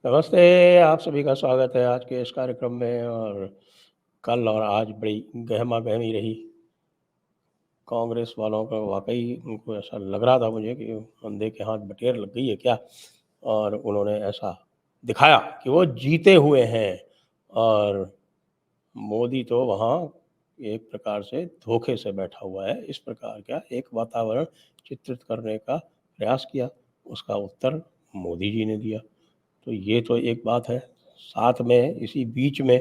नमस्ते, आप सभी का स्वागत है आज के इस कार्यक्रम में। और कल और आज बड़ी गहमा-गहमी रही। कांग्रेस वालों का वाक़ई उनको ऐसा लग रहा था मुझे कि अंधे के हाथ बटेर लग गई है क्या? और उन्होंने ऐसा दिखाया कि वो जीते हुए हैं। और मोदी तो वहाँ एक प्रकार से धोखे से बैठा हुआ है। इस प्रकार का एक वातावरण चित्रित करने का प्रयास किया, उसका उत्तर मोदी जी ने दिया। तो ये तो एक बात है। साथ में इसी बीच में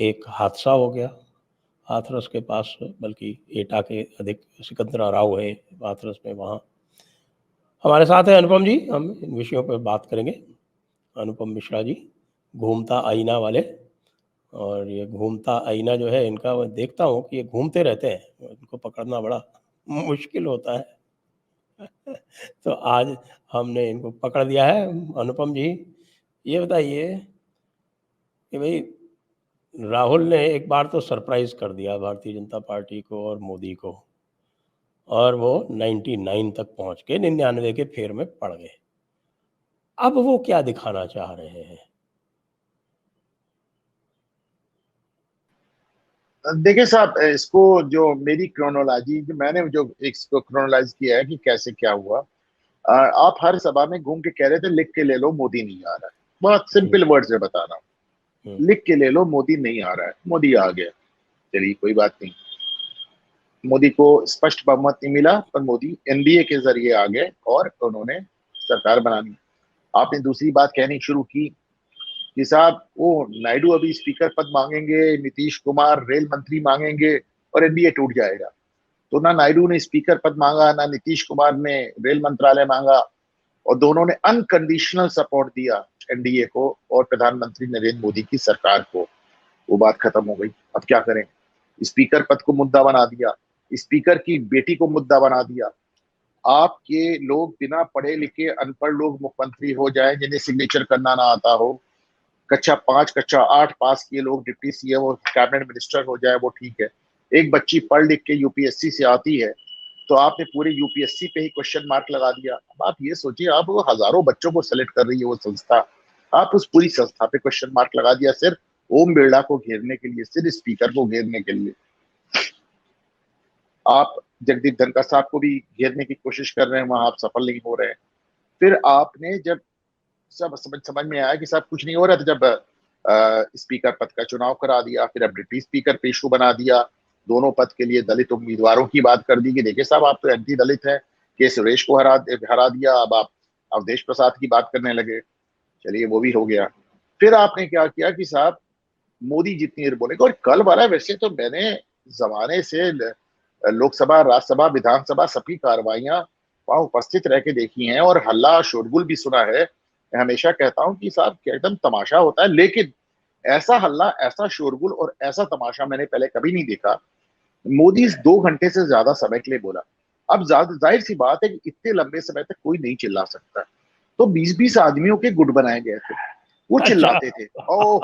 एक हादसा हो गया हाथरस के पास, बल्कि एटा के अधिक सिकंदरा राव है हाथरस में। वहाँ हमारे साथ हैं अनुपम जी, हम इन विषयों पर बात करेंगे। अनुपम मिश्रा जी, घूमता आईना वाले। और ये घूमता आईना जो है इनका, मैं देखता हूँ कि ये घूमते रहते हैं, इनको पकड़ना बड़ा मुश्किल होता है। तो आज हमने इनको पकड़ लिया है। अनुपम जी, ये बताइए कि भाई राहुल ने एक बार तो सरप्राइज कर दिया भारतीय जनता पार्टी को और मोदी को, और वो 99 तक पहुंच के 99 के फेर में पड़ गए। अब वो क्या दिखाना चाह रहे हैं? देखिए साहब, इसको जो मेरी क्रोनोलॉजी जो मैंने जो इसको क्रोनोलाइज किया है कि कैसे क्या हुआ। आप हर सभा में घूम के कह रहे थे लिख के ले लो मोदी नहीं आ रहा है। बहुत हम्म, सिंपल वर्ड्स में बता रहा हम्म, हूँ, लिख के ले लो मोदी नहीं आ रहा है। मोदी आ गया, चलिए कोई बात नहीं। मोदी को स्पष्ट बहुमत नहीं मिला, पर मोदी एनडीए के जरिए आ गए और उन्होंने सरकार बना ली। आपने दूसरी बात कहनी शुरू की कि साहब वो नायडू अभी स्पीकर पद मांगेंगे, नीतीश कुमार रेल मंत्री मांगेंगे और एनडीए टूट जाएगा। तो ना नायडू ने स्पीकर पद मांगा, ना नीतीश कुमार ने रेल मंत्रालय मांगा, और दोनों ने अनकंडीशनल सपोर्ट दिया एनडीए को और प्रधानमंत्री नरेंद्र मोदी की सरकार को। वो बात खत्म हो गई। अब क्या करें? स्पीकर पद को मुद्दा बना दिया, स्पीकर की बेटी को मुद्दा बना दिया। आपके लोग बिना पढ़े लिखे अनपढ़ लोग मुख्यमंत्री हो जाए, जिन्हें सिग्नेचर करना ना आता हो, कक्षा 5 कक्षा 8 पास किए लोग डिप्टी सीएम और कैबिनेट मिनिस्टर हो जाए, वो ठीक है। एक बच्ची पढ़ लिख के यूपीएससी से आती है, तो आपने पूरे यूपीएससी पे ही क्वेश्चन मार्क लगा दिया। अब आप ये सोचिए, आप वो हजारों बच्चों को सेलेक्ट कर रही है वो संस्था, आप उस पूरी संस्था पे क्वेश्चन मार्क लगा दिया सिर्फ ओम बिरला को घेरने के लिए, सिर्फ स्पीकर को घेरने के लिए। आप जगदीप धनखड़ साहब को भी घेरने की कोशिश कर रहे हैं, वहां आप सफल नहीं हो रहे हैं। फिर आपने जब सब समझ में आया कि साहब कुछ नहीं हो रहा था, जब स्पीकर पद का चुनाव करा दिया, फिर अब डिप्टी स्पीकर पेशू बना दिया। दोनों पद के लिए दलित उम्मीदवारों की बात कर दी कि देखिए साहब आप तो एंटी दलित हैं, के सुरेश को हरा दिया, अब आप अवधेश प्रसाद की बात करने लगे। चलिए वो भी हो गया। फिर आपने क्या किया कि साहब मोदी जितनी देर बोलेगा। और कल वाला वैसे तो मैंने जमाने से लोकसभा राज्यसभा विधानसभा सबकी कार्रवाइयां वहां उपस्थित रह के देखी हैं और हल्ला शोरगुल भी सुना है। मैं हमेशा कहता हूं कि साहब एकदम तमाशा होता है, लेकिन ऐसा हल्ला, ऐसा शोरगुल और ऐसा तमाशा मैंने पहले कभी नहीं देखा। मोदी इस 2 घंटे से ज्यादा समय के लिए बोला। अब जाहिर सी बात है कि इतने लंबे समय तक कोई नहीं चिल्ला सकता, तो 20-20 आदमियों के गुट बनाए गए थे, वो अच्छा। चिल्लाते थे। ओ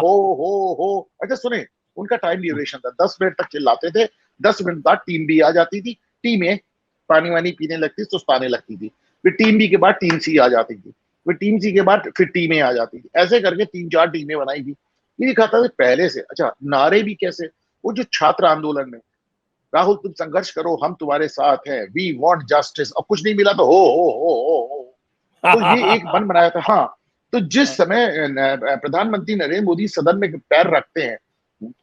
हो। अच्छा सुने, उनका टाइम ड्यूरेशन था, 10 मिनट तक चिल्लाते थे। 10 मिनट बाद टीम बी आ जाती थी, टीमें पानी वानी पीने लगती, सुस्ताने लगती थी। फिर टीम बी के बाद टीम सी आ जाती थी, फिर टीम सी के बाद फिर टीमें आ जाती थी। ऐसे करके 3-4 टीमें बनाई थी। ये लिखा था पहले से। अच्छा नारे भी कैसे, वो जो छात्र आंदोलन में, राहुल तुम संघर्ष करो हम तुम्हारे साथ हैं, वी वांट जस्टिस, अब कुछ नहीं मिला तो हो। तो ये एक मन बनाया था। हाँ, तो जिस समय प्रधानमंत्री नरेंद्र मोदी सदन में पैर रखते हैं,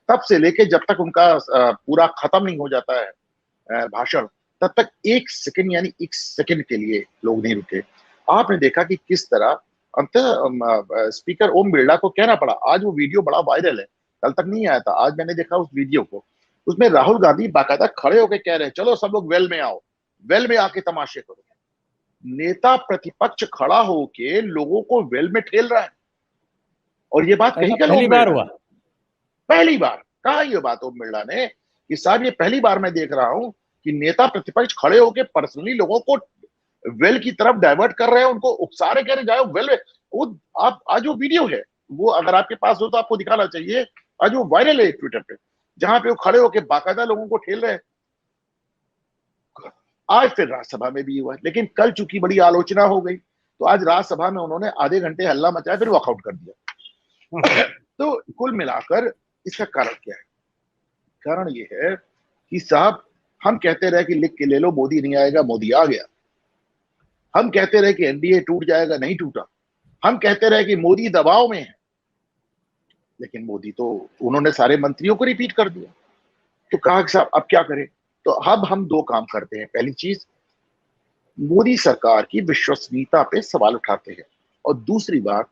तब से लेके जब तक उनका पूरा खत्म नहीं हो जाता है भाषण, तब तक 1 सेकंड, यानी 1 सेकंड के लिए लोग नहीं रुके। आपने देखा कि किस तरह अंत स्पीकर ओम बिरला को कहना पड़ा। आज वो वीडियो बड़ा वायरल है, कल तक नहीं आया था, आज मैंने देखा उस वीडियो को। उसमें राहुल गांधी बाकायदा खड़े होकर कह रहे हैं चलो सब लोग वेल में आओ, वेल में आके तमाशे करो। नेता प्रतिपक्ष खड़ा होके लोगों को वेल में ठेल रहा है, और ये बात कही ऐसा कल पहली ओम बार बिरला ने। हुआ? पहली बार कहा ये बात ओम बिरला ने कि साहब ये पहली बार मैं देख रहा हूं कि नेता प्रतिपक्ष खड़े होके पर्सनली लोगों को वेल की तरफ डाइवर्ट कर रहे हैं, उनको उकसा रहे, कह रहे जाओ वेल में। वो आप आज वो वीडियो है, वो अगर आपके पास हो तो आपको दिखाना चाहिए। आज वो वायरल है ट्विटर पे, जहां पे वो खड़े होके बाकायदा लोगों को ठेल रहे हैं। आज फिर राज्यसभा में भी हुआ, लेकिन कल चूंकि बड़ी आलोचना हो गई, तो आज राज्यसभा में उन्होंने आधे घंटे हल्ला मचाया, फिर वॉकआउट कर दिया। तो कुल मिलाकर इसका कारण क्या है? कारण ये है कि साहब, हम कहते रहे कि लिख के ले लो, मोदी नहीं आएगा, मोदी आ गया। हम कहते रहे कि एनडीए टूट जाएगा, नहीं टूटा। हम कहते रहे कि मोदी दबाव में है, लेकिन मोदी तो, उन्होंने सारे मंत्रियों को रिपीट कर दिया। तो कहा कि साहब अब क्या करें? तो अब हम दो काम करते हैं। पहली चीज, मोदी सरकार की विश्वसनीयता पे सवाल उठाते हैं, और दूसरी बात,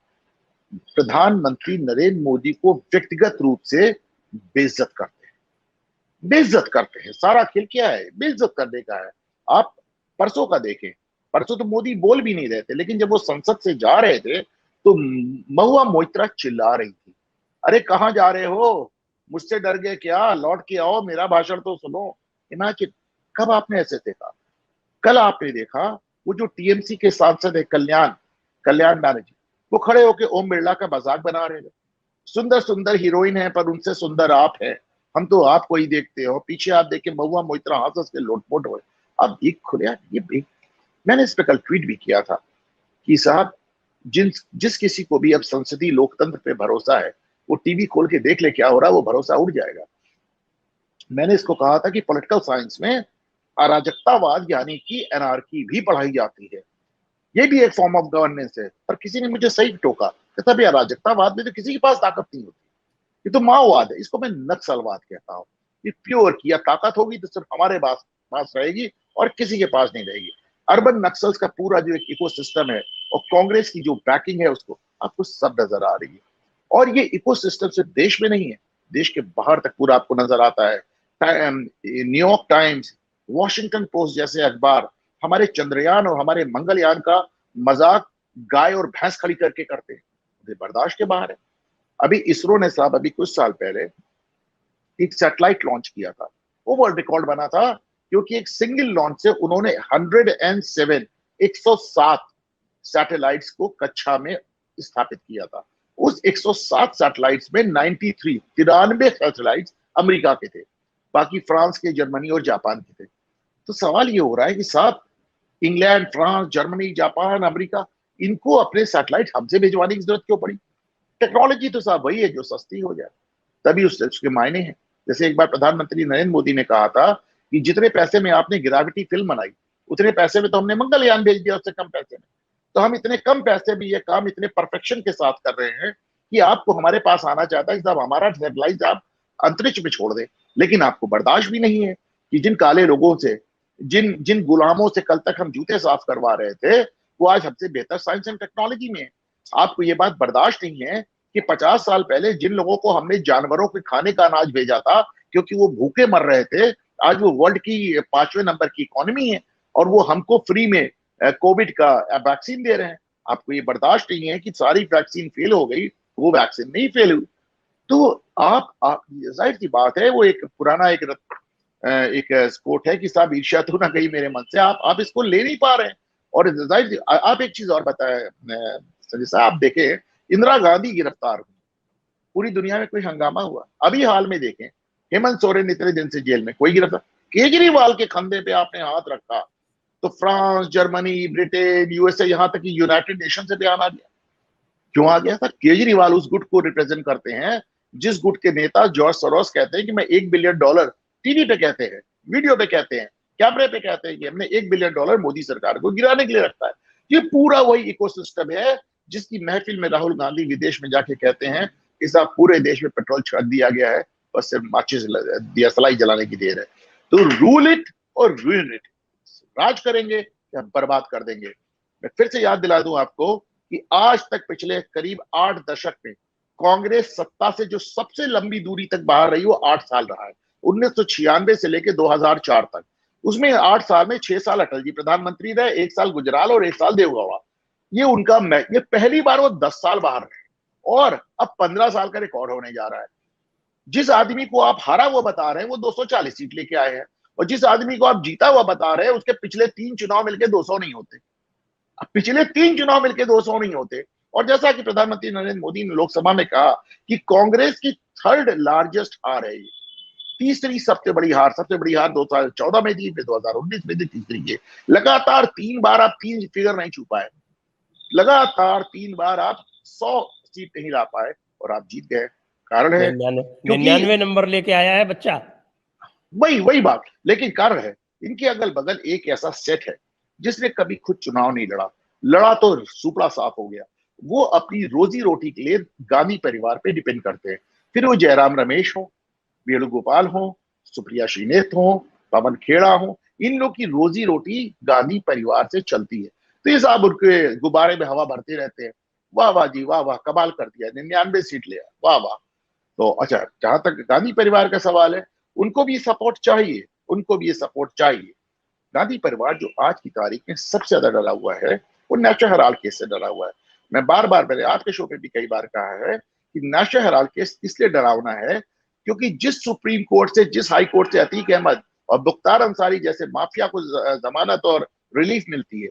प्रधानमंत्री नरेंद्र मोदी को व्यक्तिगत रूप से बेइज्जत करते हैं। बेइज्जत करते हैं। सारा खेल क्या है? बेइज्जत करने का है। आप परसों का देखें, परसों तो मोदी बोल भी नहीं रहे थे, लेकिन जब वो संसद से जा रहे थे तो महुआ मोइत्रा चिल्ला रही थी, अरे कहां जा रहे हो, मुझसे डर गए क्या, लौट के आओ, मेरा भाषण तो सुनो। इमेजिन, कब आपने ऐसे देखा? कल आपने देखा वो जो टीएमसी के सांसद है कल्याण कल्याण बैनर्जी, वो खड़े होकर ओम बिरला का मजाक बना रहे थे। सुंदर सुंदर हीरोइन है, पर उनसे सुंदर आप है, हम तो आपको ही देखते हो। पीछे आप देखे महुआ मोइत्रा हंस हंस के लोटपोट हुए। अब एक खुले, ये एक, मैंने इस पे कल ट्वीट भी किया था कि साहब, जिस किसी को भी अब संसदीय लोकतंत्र पे भरोसा है, वो टीवी खोल के देख ले क्या हो रहा है, वो भरोसा उड़ जाएगा। मैंने इसको कहा था कि पॉलिटिकल साइंस में अराजकतावाद यानी कि एनार्की भी पढ़ाई जाती है, ये भी एक फॉर्म ऑफ गवर्नेंस है। पर किसी ने मुझे सही टोका, कहता भी अराजकतावाद में तो किसी के पास ताकत नहीं होती, ये तो माओवाद है, इसको मैं नक्सलवाद कहता हूँ। ये प्योर की या ताकत होगी तो सिर्फ हमारे पास रहेगी और किसी के पास नहीं रहेगी। अर्बन नक्सल्स का पूरा जो एक इकोसिस्टम है और कांग्रेस की जो बैकिंग है, उसको आपको सब नजर आ रही है। और ये इकोसिस्टम सिर्फ देश में नहीं है, देश के बाहर तक पूरा आपको नजर आता है। न्यूयॉर्क टाइम्स, वॉशिंगटन पोस्ट जैसे अखबार हमारे चंद्रयान और हमारे मंगलयान का मजाक गाय और भैंस खड़ी करके करते हैं, बर्दाश्त के बाहर है। अभी इसरो ने साहब अभी कुछ साल पहले एक सैटेलाइट लॉन्च किया था, वो वर्ल्ड रिकॉर्ड बना था, क्योंकि एक सिंगल लॉन्च से उन्होंने 107 सैटेलाइट्स को कक्षा में स्थापित किया था। उस 107 सैटेलाइट्स में 93 सैटेलाइट्स अमेरिका के थे, बाकी फ्रांस के, जर्मनी और जापान के थे। तो सवाल ये हो रहा है कि साहब, England, France, Germany, Japan, America, इनको अपने सैटेलाइट हमसे भिजवाने की जरूरत क्यों पड़ी? टेक्नोलॉजी तो साहब वही है जो सस्ती हो जाए, तभी उसके मायने हैं। जैसे एक बार प्रधानमंत्री नरेंद्र मोदी ने कहा था कि जितने पैसे में आपने ग्रेविटी फिल्म बनाई, उतने पैसे में तो हमने मंगलयान भेज दिया, उससे कम पैसे में। तो हम इतने कम पैसे में ये काम इतने परफेक्शन के साथ कर रहे हैं कि आपको हमारे पास आना चाहता है कि साहब हमारा सैटेलाइट आप अंतरिक्ष में छोड़ दें। लेकिन आपको बर्दाश्त भी नहीं है कि जिन काले लोगों से, जिन जिन गुलामों से कल तक हम जूते साफ करवा रहे थे, वो आज हमसे बेहतर साइंस एंड टेक्नोलॉजी में है। आपको ये बात बर्दाश्त नहीं है कि 50 साल पहले जिन लोगों को हमने जानवरों के खाने का अनाज भेजा था क्योंकि वो भूखे मर रहे थे, आज वो वर्ल्ड की 5वें नंबर की इकोनॉमी है और वो हमको फ्री में कोविड का वैक्सीन दे रहे हैं। आपको ये बर्दाश्त नहीं है कि सारी वैक्सीन फेल हो गई, वो वैक्सीन नहीं फेल हुई। तो आप जाहिर सी बात है, वो एक पुराना एक स्पोर्ट है कि साहब ईर्ष्या तो ना गई मेरे मन से, आप इसको ले नहीं पा रहे हैं। और जाहिर, आप एक चीज और बताए संजय साहब, आप देखें इंदिरा गांधी गिरफ्तार हुई, पूरी दुनिया में कोई हंगामा हुआ। अभी हाल में देखें हेमंत सोरेन इतने दिन से जेल में, कोई गिरफ्तार। केजरीवाल के कंधे पे आपने हाथ रखा तो फ्रांस, जर्मनी, ब्रिटेन, यूएसए, यहां तक कि यूनाइटेड नेशन से बयान आ गया। क्यों आ गया था? केजरीवाल उस गुट को रिप्रेजेंट करते हैं जिस गुट के नेता जॉर्ज सोरोस कहते हैं कि मैं $1 बिलियन, टीवी पे कहते हैं, वीडियो पे कहते हैं, कैमरे पे कहते हैं कि हमने $1 बिलियन मोदी सरकार को गिराने के लिए रखा है। ये पूरा वही इकोसिस्टम है जिसकी महफिल में राहुल गांधी विदेश में जाके कहते हैं कि साहब पूरे देश में पेट्रोल छिड़क दिया गया है, बस सिर्फ माचिस दिया सलाई जलाने की देर है। तो रूल इट और रूइन इट, राज करेंगे या बर्बाद कर देंगे। मैं फिर से याद दिला दूं आपको कि आज तक पिछले करीब 8 दशक में कांग्रेस सत्ता से जो सबसे लंबी दूरी तक बाहर रही वो 8 साल रहा है, 1996 से लेकर 2004 तक। उसमें 8 साल में 6 साल अटल जी प्रधानमंत्री रहे, 1 साल गुजराल और 1 साल देवगौड़ा। ये उनका, ये पहली बार वो 10 साल बाहर रहे और अब 15 साल का रिकॉर्ड होने जा रहा है। जिस आदमी को आप हारा हुआ बता रहे हैं वो 240 सीट लेके आए हैं, और जिस आदमी को आप जीता हुआ बता रहे हैं उसके पिछले 3 चुनाव मिलकर 200 नहीं होते। पिछले 3 चुनाव मिलकर 200 नहीं होते। और जैसा कि प्रधानमंत्री नरेंद्र मोदी ने लोकसभा में कहा कि कांग्रेस की 3rd लार्जेस्ट हार है, तीसरी सबसे बड़ी हार 2014 में थी, फिर 2019 में थी, तीसरी ये। लगातार 3 बार आप 3 फिगर नहीं छू पाए, लगातार 3 बार आप 100 सीट नहीं ला पाए, और आप जीत गए। कारण है 99 नंबर लेके आया है बच्चा। वही वही बात, लेकिन कारण है इनके अगल बगल एक ऐसा सेट है जिसने कभी खुद चुनाव नहीं लड़ा, लड़ा तो सुपड़ा साफ हो गया। वो अपनी रोजी रोटी के लिए गांधी परिवार पे डिपेंड करते हैं। फिर वो जयराम रमेश हो, वेणुगोपाल हो, सुप्रिया श्रीनेत हो, पवन खेड़ा हो, इन लोग की रोजी रोटी गांधी परिवार से चलती है। तो ये साहब उनके गुब्बारे में हवा भरते रहते हैं। वाह वाह जी वाह वाह, कमाल कर दिया, 99 सीट लिया, वाह वाह। तो अच्छा, जहां तक गांधी परिवार का सवाल है, उनको भी सपोर्ट चाहिए, उनको भी ये सपोर्ट चाहिए। गांधी परिवार जो आज की तारीख में सबसे ज्यादा डरा हुआ है, वो नेशनल हेराल्ड केस से डरा हुआ है। मैं बार बार, मैंने आज के शो पे भी कई बार कहा है कि नेशनल हेराल्ड केस इसलिए डरावना है क्योंकि जिस सुप्रीम कोर्ट से, जिस हाई कोर्ट से अतीक अहमद और मुख्तार अंसारी जैसे माफिया को जमानत और रिलीफ मिलती है,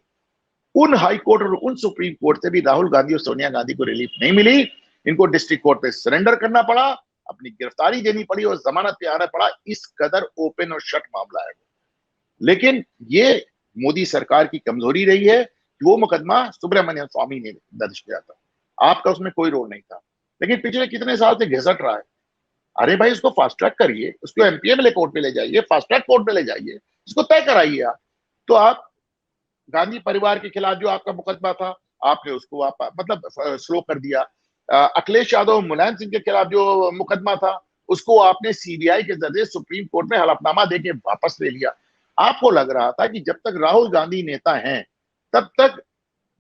उन हाई कोर्ट और उन सुप्रीम कोर्ट से भी राहुल गांधी और सोनिया गांधी को रिलीफ नहीं मिली। इनको डिस्ट्रिक्ट कोर्ट पे सरेंडर करना पड़ा, अपनी गिरफ्तारी देनी पड़ी और जमानत पे आना पड़ा। इस कदर ओपन और शट मामला है। लेकिन ये मोदी सरकार की कमजोरी रही है कि वो मुकदमा सुब्रमण्यम स्वामी ने दर्ज किया था, आपका उसमें कोई रोल नहीं था। लेकिन पिछले कितने साल से घिसट रहा है। अरे भाई, उसको फास्ट ट्रैक करिए, उसको एमपीएमएलए कोर्ट में ले जाइए, फास्ट ट्रैक कोर्ट में ले जाइए, इसको तय कराइए आप। तो आप गांधी परिवार के खिलाफ जो आपका मुकदमा था, आपने उसको आप मतलब स्लो कर दिया। अखिलेश यादव, मुलायम सिंह के खिलाफ जो मुकदमा था, उसको आपने सीबीआई के जरिए सुप्रीम कोर्ट में हलफनामा देके वापस ले लिया। आपको लग रहा था कि जब तक राहुल गांधी नेता हैं तब तक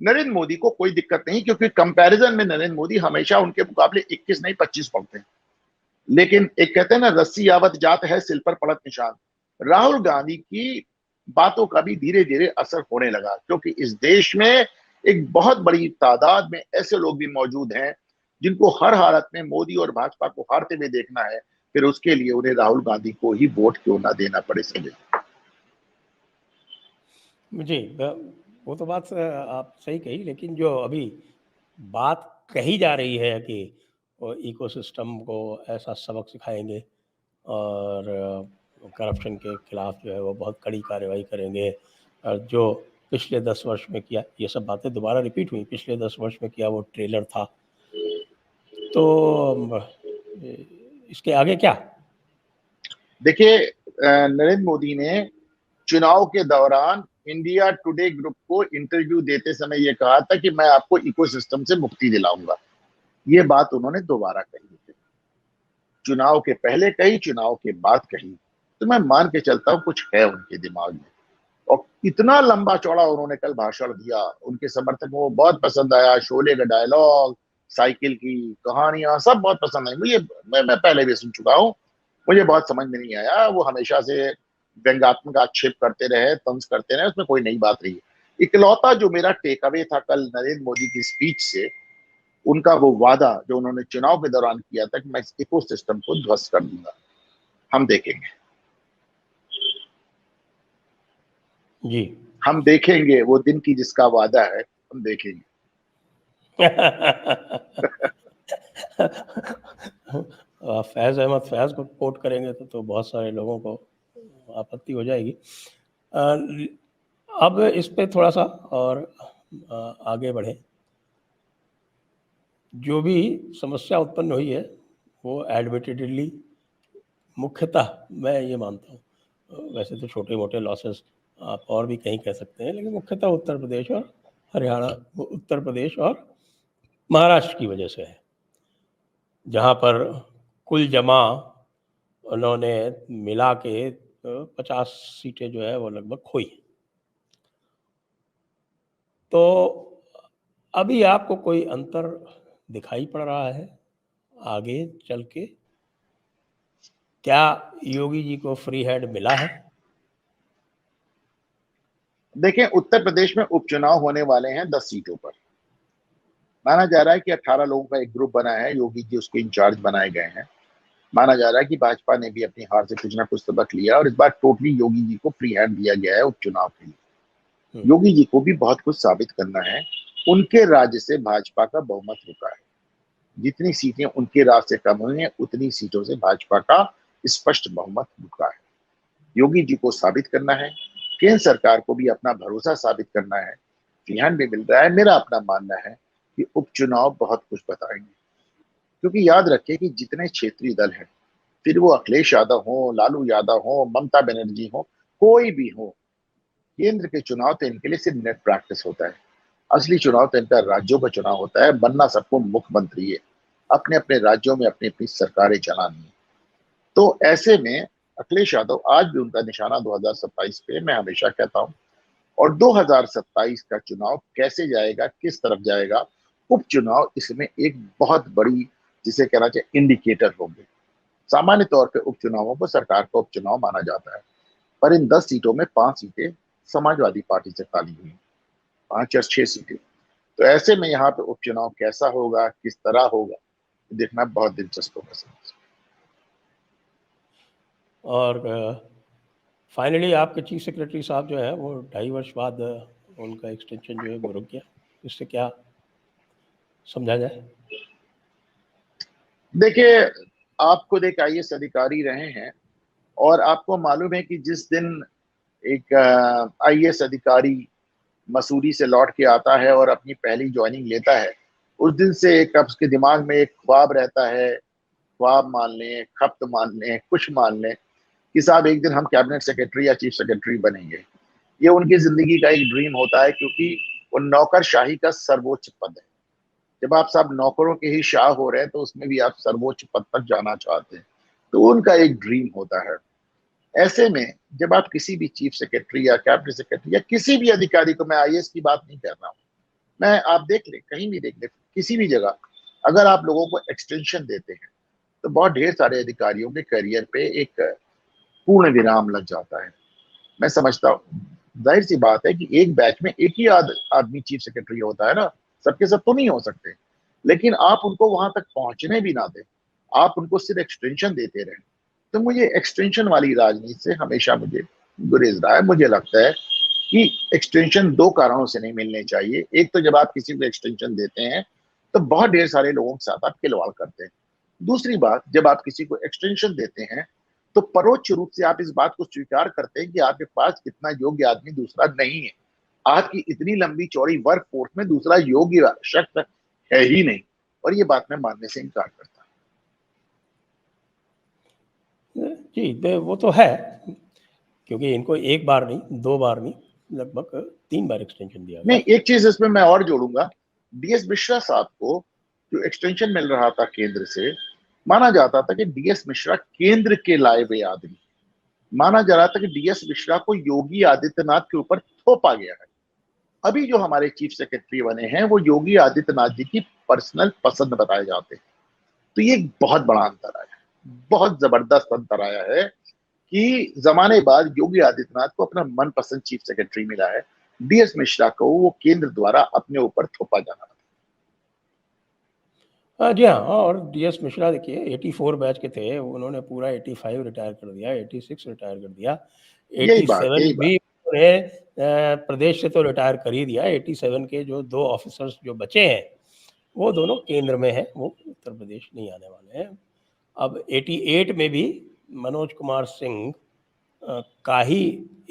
नरेंद्र मोदी को कोई दिक्कत नहीं, क्योंकि कंपैरिजन में नरेंद्र मोदी हमेशा उनके मुकाबले 21 नहीं 25 पड़ते हैं। लेकिन एक कहते हैं ना, रस्सी यावत जात है सिल पर पड़त निशान। राहुल गांधी की बातों का भी धीरे धीरे असर होने लगा, क्योंकि इस देश में एक बहुत बड़ी तादाद में ऐसे लोग भी मौजूद हैं जिनको हर हालत में मोदी और भाजपा को हारते हुए देखना है, फिर उसके लिए उन्हें राहुल गांधी को ही वोट क्यों ना देना पड़े। सके जी, वो तो बात आप सही कही, लेकिन जो अभी बात कही जा रही है कि वो इकोसिस्टम को ऐसा सबक सिखाएंगे और करप्शन के खिलाफ जो है वो बहुत कड़ी कार्रवाई करेंगे, और जो पिछले 10 वर्ष में किया, ये सब बातें दोबारा रिपीट हुई, पिछले 10 वर्ष में किया वो ट्रेलर था। तो इसके आगे क्या? देखिए, नरेंद्र मोदी ने चुनाव के दौरान इंडिया टुडे ग्रुप को इंटरव्यू देते समय यह कहा था कि मैं आपको इकोसिस्टम से मुक्ति दिलाऊंगा। ये बात उन्होंने दोबारा कही थी, चुनाव के पहले कही, चुनाव के बाद कही। तो मैं मान के चलता हूं कुछ है उनके दिमाग में। और इतना लंबा चौड़ा उन्होंने कल भाषण दिया, उनके समर्थकों को बहुत पसंद आया। शोले का डायलॉग, साइकिल की कहानियां, सब बहुत पसंद आई मुझे। मैं पहले भी सुन चुका हूँ, मुझे बहुत समझ में नहीं आया। वो हमेशा से व्यंग्यात्मक आक्षेप करते रहे, तंज करते रहे, उसमें कोई नई बात रही। इकलौता जो मेरा टेक अवे था कल नरेंद्र मोदी की स्पीच से, उनका वो वादा जो उन्होंने चुनाव के दौरान किया था कि मैं इस इको सिस्टम को ध्वस्त कर दूंगा। हम देखेंगे, जी। हम देखेंगे वो दिन की जिसका वादा है, हम देखेंगे। फैज अहमद फैज को कोट करेंगे तो बहुत सारे लोगों को आपत्ति हो जाएगी। अब इस पे थोड़ा सा और आगे बढ़े। जो भी समस्या उत्पन्न हुई है वो एडमिटेडली, मुख्यतः मैं ये मानता हूँ, वैसे तो छोटे मोटे लॉसेस आप और भी कहीं कह सकते हैं, लेकिन मुख्यतः उत्तर प्रदेश और हरियाणा, उत्तर प्रदेश और महाराष्ट्र की वजह से है, जहाँ पर कुल जमा उन्होंने मिला के 50 सीटें जो है वो लगभग खोई। तो अभी आपको कोई अंतर दिखाई पड़ रहा है आगे चल के? क्या योगी जी को फ्री हैंड मिला है? देखें, उत्तर प्रदेश में उपचुनाव होने वाले हैं 10 सीटों पर। माना जा रहा है कि 18 लोगों का एक ग्रुप बना है, योगी जी उसके इंचार्ज बनाए गए हैं। माना जा रहा है कि भाजपा ने भी अपनी हार से कुछ ना कुछ सबक लिया और इस बार टोटली योगी जी को फ्री हैंड दिया गया है उपचुनाव के लिए। योगी जी को भी बहुत कुछ साबित करना है। उनके राज्य से भाजपा का बहुमत रुका है। जितनी सीटें उनके राज्य से कम हुई हैं, उतनी सीटों से भाजपा का स्पष्ट बहुमत रुका है। योगी जी को साबित करना है, केंद्र सरकार को भी अपना भरोसा साबित करना है। फ्री हैंड भी मिल रहा है। मेरा अपना मानना है कि उपचुनाव बहुत कुछ बताएंगे। क्योंकि याद रखिए कि जितने क्षेत्रीय दल हैं, फिर वो अखिलेश यादव हो, लालू यादव हो, ममता बनर्जी हो, कोई भी हो, केंद्र के चुनाव तो इनके लिए सिर्फ नेट प्रैक्टिस होता है। असली चुनाव तो इनका राज्यों का चुनाव होता है। बनना सबको मुख्यमंत्री है, अपने अपने राज्यों में अपनी अपनी सरकारें चलानी है। तो ऐसे में अखिलेश यादव आज भी उनका निशाना 2027 पे मैं हमेशा कहता हूं। और 2027 का चुनाव कैसे जाएगा, किस तरफ जाएगा, उपचुनाव इसमें एक बहुत बड़ी, जिसे कहना चाहिए, इंडिकेटर होंगे। सामान्य तौर पे उपचुनावों को सरकार का उपचुनाव माना जाता है, पर इन 10 सीटों में 5 सीटें समाजवादी पार्टी से खाली हुई, 5 या 6 सीटें। तो ऐसे में यहाँ पे उपचुनाव कैसा होगा, किस तरह होगा, देखना बहुत दिलचस्प होगा। और फाइनली आपके चीफ सेक्रेटरी साहब जो है वो 2.5 वर्ष बाद उनका एक्सटेंशन जो है वो रुक गया, इससे क्या समझा जाए? देखिए, आप खुद एक आईएएस अधिकारी रहे हैं और आपको मालूम है कि जिस दिन एक आईएएस अधिकारी मसूरी से लौट के आता है और अपनी पहली ज्वाइनिंग लेता है, उस दिन से एक उसके दिमाग में एक ख्वाब रहता है, ख्वाब मान लें, खप्त मान लें, कुछ मान लें, कि साहब एक दिन हम कैबिनेट सेक्रेटरी या चीफ सेक्रेटरी बनेंगे। ये उनकी जिंदगी का एक ड्रीम होता है, क्योंकि वो नौकरशाही का सर्वोच्च पद है। जब आप सब नौकरों के ही शाह हो रहे हैं, तो उसमें भी आप सर्वोच्च पद तक जाना चाहते हैं, तो उनका एक ड्रीम होता है। ऐसे में जब आप किसी भी चीफ सेक्रेटरी या कैबिनेट सेक्रेटरी या किसी भी अधिकारी को, मैं आईएएस की बात नहीं कर रहा हूं, मैं, आप देख ले, कहीं भी देख ले, किसी भी जगह अगर आप लोगों को एक्सटेंशन देते हैं, तो बहुत ढेर सारे अधिकारियों के करियर पे एक पूर्ण विराम लग जाता है। मैं समझता हूँ, जाहिर सी बात है कि एक बैच में एक ही आदमी चीफ सेक्रेटरी होता है ना, सबके सब तो नहीं हो सकते। लेकिन आप उनको वहां तक पहुंचने भी ना दें, आप उनको सिर्फ एक्सटेंशन देते रहें, तो मुझे एक्सटेंशन वाली राजनीति से हमेशा मुझे गुरेज रहा है। मुझे लगता है कि एक्सटेंशन दो कारणों से नहीं मिलने चाहिए। एक तो जब आप किसी को एक्सटेंशन देते हैं, तो बहुत ढेर सारे लोगों के साथ आप खिलवाड़ करते हैं। दूसरी बात, जब आप किसी को एक्सटेंशन देते हैं, तो परोक्ष रूप से आप इस बात को स्वीकार करते हैं कि आपके पास इतना योग्य आदमी दूसरा नहीं है। आपकी इतनी लंबी चौड़ी वर्क फोर्स में दूसरा योग्य शख्स है ही नहीं, और ये बात मैं मानने से इनकार करता जी, वो तो है, क्योंकि इनको एक बार नहीं, 2 बार नहीं, लगभग 3 बार एक्सटेंशन दिया हूं। गया। नहीं, एक चीज इसमें मैं और जोड़ूंगा, डीएस मिश्रा साहब को जो एक्सटेंशन मिल रहा था केंद्र से, माना जाता था कि डीएस मिश्रा केंद्र के लाए हुए आदमी, माना जा रहा था कि डीएस मिश्रा को योगी आदित्यनाथ के ऊपर थोपा गया है। अभी जो हमारे चीफ सेक्रेटरी बने हैं, वो योगी आदित्यनाथ जी की पर्सनल पसंद बताए जाते हैं। तो ये एक बहुत बड़ा अंतर आया है, बहुत जबरदस्त अंतर आया है कि जमाने बाद योगी आदित्यनाथ को अपना मनपसंद चीफ सेक्रेटरी मिला है, डीएस मिश्रा को वो केंद्र द्वारा अपने ऊपर थोपा जा रहा था। जी हाँ, और डीएस मिश्रा देखिए 84 बैच के थे, उन्होंने पूरा 85 रिटायर कर दिया, 86 रिटायर कर दिया, यही बात, 87 यही बात। भी उन्होंने प्रदेश से तो रिटायर कर ही दिया। 87 के जो 2 ऑफिसर्स जो बचे हैं, वो दोनों केंद्र में हैं, वो उत्तर प्रदेश नहीं आने वाले हैं। अब 88 में भी मनोज कुमार सिंह का ही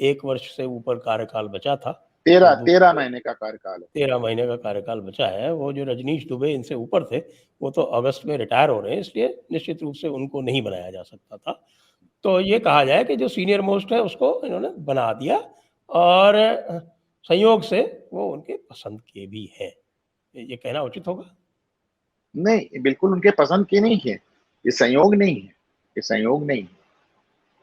1 वर्ष से ऊपर कार्यकाल बचा था। और 13 दूसरे महीने का कार्यकाल है। 13 महीने का कार्यकाल बचा है। वो जो रजनीश दुबे इनसे ऊपर थे, वो तो अगस्त में रिटायर हो रहे हैं, इसलिए निश्चित रूप से उनको नहीं बनाया जा सकता था। तो ये कहा जाए कि जो सीनियर मोस्ट है उसको इन्होंने बना दिया, और संयोग से वो उनके पसंद के भी हैं। ये कहना उचित होगा? नहीं, बिल्कुल उनके पसंद के नहीं है, ये संयोग नहीं है, ये संयोग नहीं है,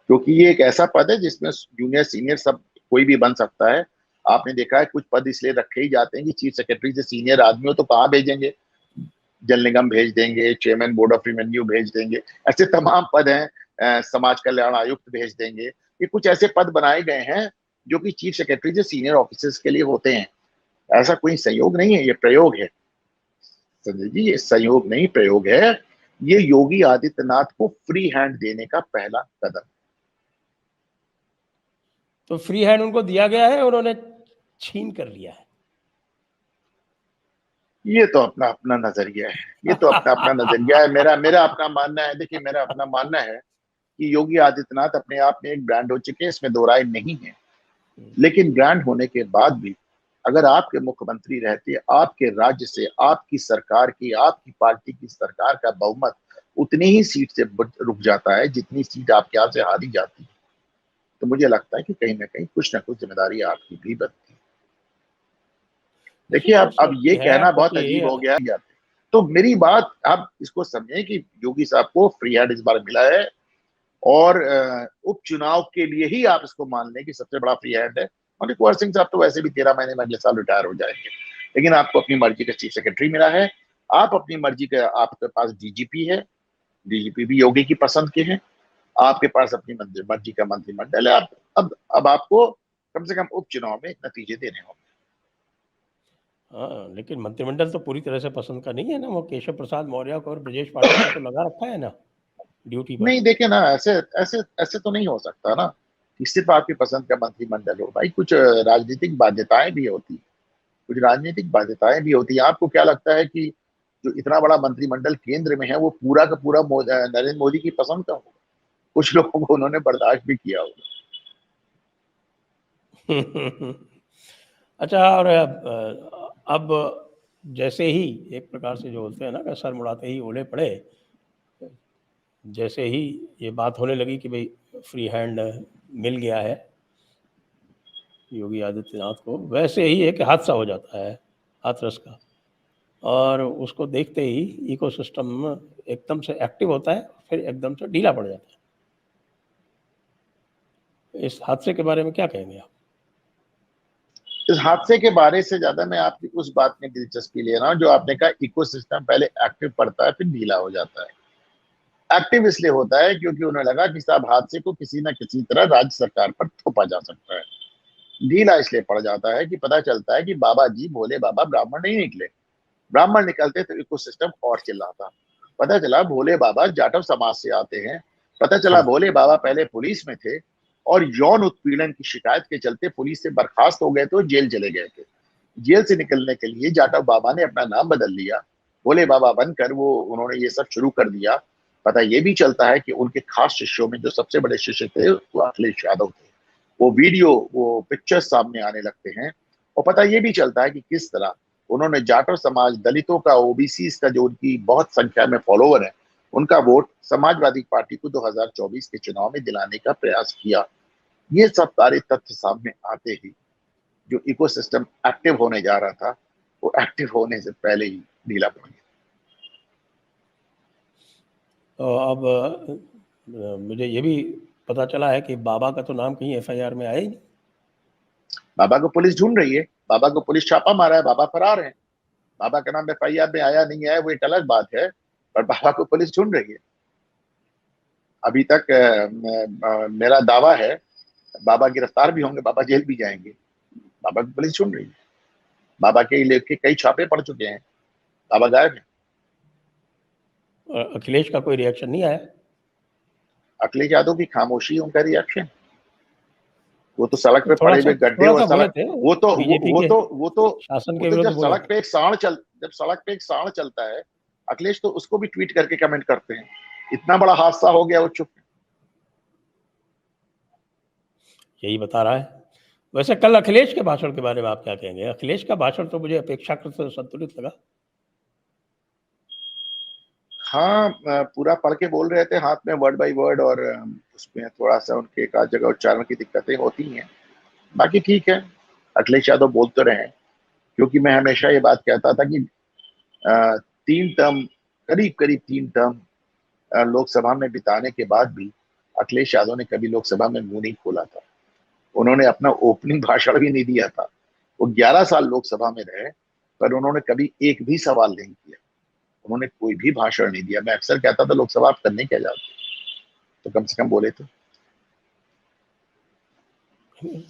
क्योंकि ये एक ऐसा पद है जिसमें जूनियर सीनियर सब कोई भी बन सकता है। आपने देखा है कुछ पद इसलिए रखे ही जाते हैं कि चीफ सेक्रेटरी से सीनियर आदमी हो तो कहाँ भेजेंगे, जल निगम भेज देंगे, चेयरमैन बोर्ड ऑफ रिवेन्यू भेज देंगे, ऐसे तमाम पद हैं, समाज कल्याण आयुक्त भेज देंगे। ये कुछ ऐसे पद बनाए गए हैं जो कि चीफ सेक्रेटरी से सीनियर ऑफिसर्स के लिए होते हैं। ऐसा कोई संयोग नहीं है, ये प्रयोग है संजय जी, ये संयोग नहीं, प्रयोग है। ये योगी आदित्यनाथ को फ्री हैंड देने का पहला कदम। तो फ्री हैंड उनको दिया गया है, उन्होंने छीन कर लिया है। ये तो अपना अपना नजरिया है, ये तो अपना अपना नजरिया है। मेरा मेरा अपना मानना है, देखिए मेरा अपना मानना है कि योगी आदित्यनाथ अपने आप में एक ब्रांड हो चुके हैं, इसमें दो राय नहीं है। लेकिन ब्रांड होने के बाद भी अगर आपके मुख्यमंत्री रहते, आपके राज्य से, आपकी सरकार की, आपकी पार्टी की सरकार का बहुमत उतनी ही सीट से रुक जाता है जितनी सीट आपके यहाँ से हारी जाती है, तो मुझे लगता है कि कहीं ना कहीं कुछ ना कुछ जिम्मेदारी आपकी भी बनती है। देखिए, निश्चित रूप से अब ये बनती है कहना बहुत क्योंकि अजीब हो गया है, तो मेरी बात आप इसको समझें कि योगी साहब को फ्री हैंड इस बार मिला है, और उपचुनाव के लिए ही आप इसको मान लें कि सबसे बड़ा फ्री हैंड है। और कुंवर सिंह साहब तो वैसे भी 13 महीने में अगले साल रिटायर हो जाएंगे, लेकिन आपको अपनी मर्जी का चीफ सेक्रेटरी मिला है, आप अपनी मर्जी का, आपके पास डीजीपी है, डीजीपी भी योगी की पसंद के हैं, आपके पास अपनी मर्जी का मंत्रिमंडल है। अब आपको कम से कम उपचुनाव में नतीजे देने होंगे। हाँ, लेकिन मंत्रिमंडल तो पूरी तरह से पसंद का नहीं है ना, वो केशव प्रसाद मौर्य को और ब्रजेश पाठक को तो लगा रखा है ना ड्यूटी पर। नहीं, देखिए ना, ऐसे ऐसे ऐसे तो नहीं हो सकता ना कि सिर्फ आपकी पसंद का मंत्रिमंडल हो। भाई, कुछ राजनीतिक बाध्यताएं भी होती, कुछ राजनीतिक बाध्यताएं भी होती है। आपको क्या लगता है कि जो इतना बड़ा मंत्रिमंडल केंद्र में है वो पूरा का पूरा नरेंद्र मोदी की पसंद का होगा? कुछ लोगों को उन्होंने बर्दाश्त भी किया होगा। अच्छा, और अब जैसे ही एक प्रकार से जो बोलते हैं ना कि सर मुड़ाते ही ओले पड़े, जैसे ही ये बात होने लगी कि भाई फ्री हैंड मिल गया है योगी आदित्यनाथ को, वैसे ही एक हादसा हो जाता है हाथरस का, और उसको देखते ही इकोसिस्टम एकदम से एक्टिव होता है, फिर एकदम से ढीला पड़ जाता है। इस हादसे के बारे में क्या कहेंगे आप? इस हादसे के बारे से ज्यादा मैं आपकी उस बात में दिलचस्पी ले रहा हूँ जो आपने कहा, इकोसिस्टम पहले एक्टिव पड़ता है फिर ढीला हो जाता है। एक्टिव इसलिए होता है क्योंकि उन्हें लगा कि साहब हादसे को किसी न किसी तरह राज्य सरकार पर थोपा जा सकता है। ढीला इसलिए पड़ जाता है कि पता चलता है कि बाबा जी, भोले बाबा ब्राह्मण नहीं निकले। ब्राह्मण निकलते तो इकोसिस्टम और चिल्लाता। पता चला भोले बाबा जाटव समाज से आते हैं। पता चला भोले बाबा पहले पुलिस में थे और यौन उत्पीड़न की शिकायत के चलते पुलिस से बर्खास्त हो गए तो जेल चले गए थे। जेल से निकलने के लिए जाटव बाबा ने अपना नाम बदल लिया, भोले बाबा बनकर वो उन्होंने ये सब शुरू कर दिया। पता ये भी चलता है कि उनके खास शिष्यों में जो सबसे बड़े शिष्य थे वो अखिलेश यादव थे। वो वीडियो, वो पिक्चर्स सामने आने लगते हैं, और पता ये भी चलता है कि किस तरह उन्होंने जाटव समाज, दलितों का, ओबीसी का, जो उनकी बहुत संख्या में फॉलोवर है, उनका वोट समाजवादी पार्टी को 2024 के चुनाव में दिलाने का प्रयास किया। ये सब सारे तथ्य सामने आते ही जो इकोसिस्टम एक्टिव होने जा रहा था वो एक्टिव होने से पहले ही ढीला पड़ गया। तो अब मुझे ये भी पता चला है कि बाबा का तो नाम कहीं एफआईआर में आया ही नहीं। बाबा को पुलिस ढूंढ रही है, बाबा को पुलिस छापा मारा है, बाबा फरार है। बाबा का नाम एफआईआर में आया नहीं आया वो एक अलग बात है, पर बाबा को पुलिस ढूंढ रही है। अभी तक मेरा दावा है बाबा गिरफ्तार भी होंगे, बाबा जेल भी जाएंगे। बाबा की पुलिस ढूंढ रही है। बाबा के लेके कई छापे पड़ चुके हैं, बाबा गायब है। और अखिलेश का कोई रिएक्शन नहीं आया। अखिलेश यादव की खामोशी उनका रिएक्शन। वो तो सड़क पे थोड़ा पड़े सा हुए गड्ढे थोड़ा और सा बोले सड़क, थे वो तो वो, बीजेपी वो के तो वो तो शासन वो के तो विरुद्ध जब बोले सड़क थे। पे एक सांड चल जब सड़क पे एक सांड चलता है, अखिलेश तो उसको भी ट्वीट करके कमेंट करते हैं। इतना बड़ा हादसा हो गया वो चुप। यही बता रहा है। वैसे कल अखिलेश के भाषण के बारे में आप क्या कहेंगे? अखिलेश का भाषण तो मुझे अपेक्षाकृत संतुलित लगा। हाँ, पूरा पढ़ के बोल रहे थे हाथ में वर्ड बाय वर्ड, और उसमें थोड़ा सा उनके एक आध जगह उच्चारण की दिक्कतें होती हैं। बाकी ठीक है, अखिलेश यादव बोल तो रहे हैं। क्योंकि मैं हमेशा ये बात कहता था कि 3 टर्म, करीब करीब 3 टर्म लोकसभा में बिताने के बाद भी अखिलेश यादव ने कभी लोकसभा में मुंह नहीं खोला था। उन्होंने अपना ओपनिंग भाषण भी नहीं दिया था। वो 11 साल लोकसभा में रहे, पर उन्होंने कभी एक भी सवाल नहीं किया, उन्होंने कोई भी भाषण नहीं दिया। मैं अक्सर कहता था लोकसभा आप करने क्या जाते, तो कम से कम बोले तो।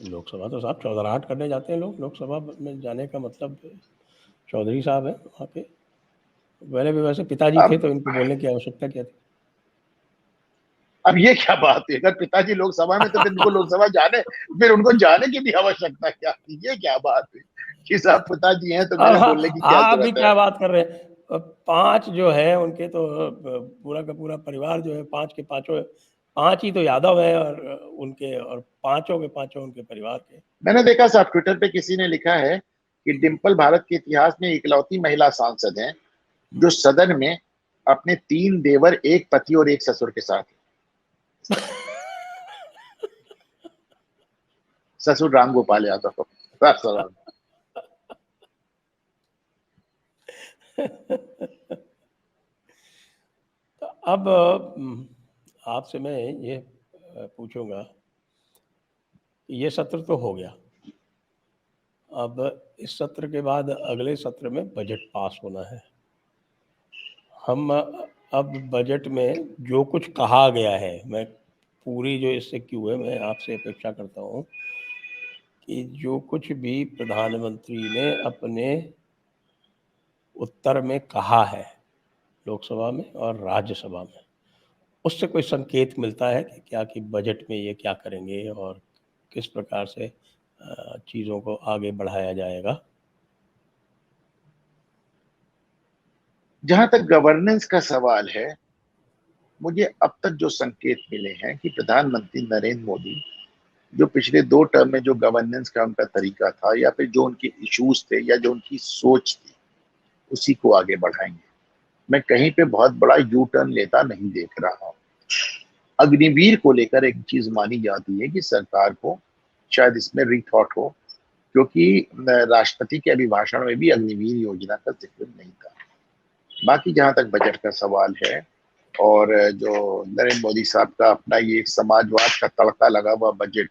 लोकसभा तो साहब चौधराहट करने जाते हैं लोग। लोकसभा में जाने का मतलब चौधरी साहब है वहाँ के। पहले भी वैसे पिताजी थे अब तो इनको बोलने की आवश्यकता क्या थी? अब ये क्या बात है, अगर पिताजी लोकसभा में तो फिर उनको लोकसभा जाने, फिर उनको जाने की भी आवश्यकता क्या थी? ये क्या बात है कि साहब पिताजी हैं तो अब मेरे बोलने की क्या आप भी जरूरत है? क्या बात कर रहे हैं? 5 जो है उनके तो पूरा का पूरा परिवार जो है, 5 के पाँचों, 5 ही तो यादव है, और उनके और पाँचों के पाँचों उनके परिवार के। मैंने देखा साहब ट्विटर पे किसी ने लिखा है कि डिम्पल भारत के इतिहास में इकलौती महिला सांसद हैं जो सदन में अपने 3 देवर, 1 पति और 1 ससुर के साथ ससुर रामगोपाल यादव। तो अब आपसे मैं ये पूछूंगा, ये सत्र तो हो गया, अब इस सत्र के बाद अगले सत्र में बजट पास होना है। हम अब बजट में जो कुछ कहा गया है, मैं पूरी जो इससे क्यों है, मैं आपसे अपेक्षा करता हूँ कि जो कुछ भी प्रधानमंत्री ने अपने उत्तर में कहा है लोकसभा में और राज्यसभा में, उससे कोई संकेत मिलता है कि क्या कि बजट में ये क्या करेंगे और किस प्रकार से चीज़ों को आगे बढ़ाया जाएगा। जहां तक गवर्नेंस का सवाल है, मुझे अब तक जो संकेत मिले हैं कि प्रधानमंत्री नरेंद्र मोदी जो पिछले 2 टर्म में जो गवर्नेंस का उनका तरीका था, या फिर जो उनके इश्यूज थे, या जो उनकी सोच थी, उसी को आगे बढ़ाएंगे। मैं कहीं पे बहुत बड़ा यू टर्न लेता नहीं देख रहा हूं। अग्निवीर को लेकर एक चीज मानी जाती है कि सरकार को शायद इसमें रीथॉट हो, क्योंकि राष्ट्रपति के अभिभाषण में भी अग्निवीर योजना का जिक्र नहीं था। बाकी जहां तक बजट का सवाल है, और जो नरेंद्र मोदी साहब का अपना ये एक समाजवाद का तड़का लगा हुआ बजट,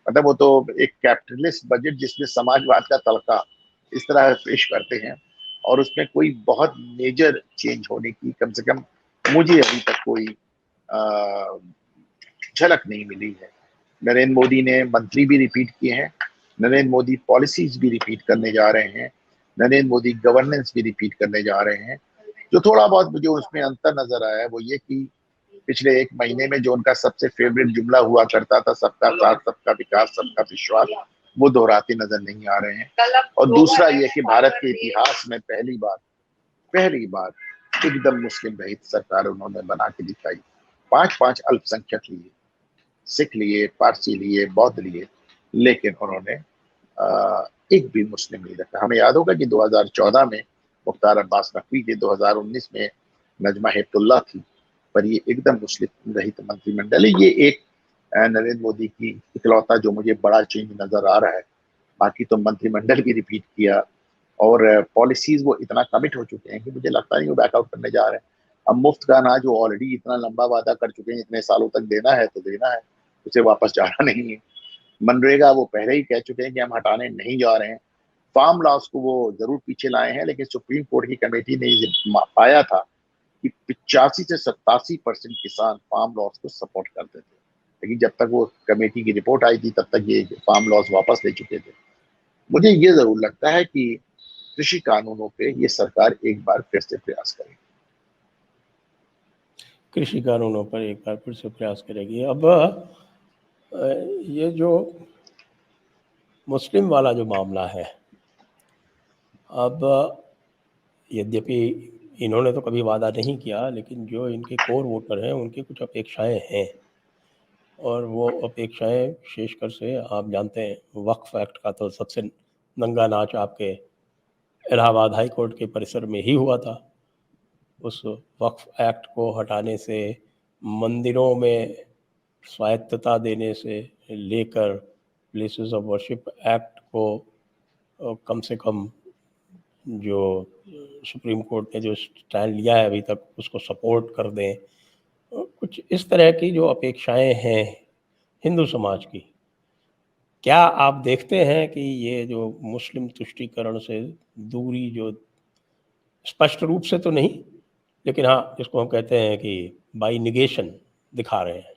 मतलब वो तो एक कैपिटलिस्ट बजट जिसमें समाजवाद का तड़का इस तरह पेश करते हैं, और उसमें कोई बहुत मेजर चेंज होने की कम से कम मुझे अभी तक कोई झलक नहीं मिली है। नरेंद्र मोदी ने मंत्री भी रिपीट किए हैं, नरेंद्र मोदी पॉलिसीज भी रिपीट करने जा रहे हैं, नरेंद्र मोदी गवर्नेंस भी रिपीट करने जा रहे हैं। जो थोड़ा बहुत मुझे उसमें अंतर नजर आया है वो ये कि पिछले 1 महीने में जो उनका सबसे फेवरेट जुमला हुआ करता था, सबका साथ, सबका विकास, सबका विश्वास, वो दोहराते नजर नहीं आ रहे हैं। और दूसरा ये कि भारत के इतिहास में पहली बार एकदम मुस्लिम रहित सरकार उन्होंने बना के दिखाई। 5 अल्पसंख्यक लिए, सिख लिए, पारसी लिए, बौद्ध लिए, लेकिन उन्होंने एक भी मुस्लिम नहीं रखा। हमें याद होगा कि 2014 में मुख्तार अब्बास नकवी थे, 2019 में नजमा हेपतुल्ला थी, पर ये एकदम मुस्लिम रहित मंत्रिमंडल है। ये एक नरेंद्र मोदी की इकलौता जो मुझे बड़ा चेंज नजर आ रहा है। बाकी तो मंत्रिमंडल भी रिपीट किया, और पॉलिसीज वो इतना कमिट हो चुके हैं कि मुझे लगता नहीं वो बैकआउट करने जा रहे हैं। अब मुफ्त का अनाज जो ऑलरेडी इतना लंबा वादा कर चुके हैं, इतने सालों तक देना है तो देना है, उसे वापस जाना नहीं है। मनरेगा वो पहले ही कह चुके हैं कि हम हटाने नहीं जा रहे हैं। फार्म लॉस को वो जरूर पीछे लाए हैं, लेकिन सुप्रीम कोर्ट की कमेटी ने पाया था कि 85 से 87% किसान फार्म लॉस को सपोर्ट करते थे, लेकिन जब तक वो कमेटी की रिपोर्ट आई थी तब तक ये फार्म लॉस वापस ले चुके थे। मुझे ये जरूर लगता है कि कृषि कानूनों पे ये सरकार एक बार फिर से प्रयास करेगी। कृषि कानूनों पर एक बार फिर से प्रयास करेगी। अब ये जो मुस्लिम वाला जो मामला है, अब यद्यपि इन्होंने तो कभी वादा नहीं किया, लेकिन जो इनके कोर वोटर हैं उनकी कुछ अपेक्षाएं हैं, और वो अपेक्षाएं विशेषकर से आप जानते हैं वक्फ एक्ट का तो सबसे नंगा नाच आपके इलाहाबाद हाई कोर्ट के परिसर में ही हुआ था। उस वक्फ एक्ट को हटाने से, मंदिरों में स्वायत्तता देने से लेकर, प्लेसेस ऑफ वर्शिप एक्ट को कम से कम जो सुप्रीम कोर्ट ने जो स्टैंड लिया है अभी तक उसको सपोर्ट कर दें। कुछ इस तरह की जो अपेक्षाएं हैं हिंदू समाज की, क्या आप देखते हैं कि ये जो मुस्लिम तुष्टीकरण से दूरी, जो स्पष्ट रूप से तो नहीं, लेकिन हाँ जिसको हम कहते हैं कि बाई निगेशन दिखा रहे हैं,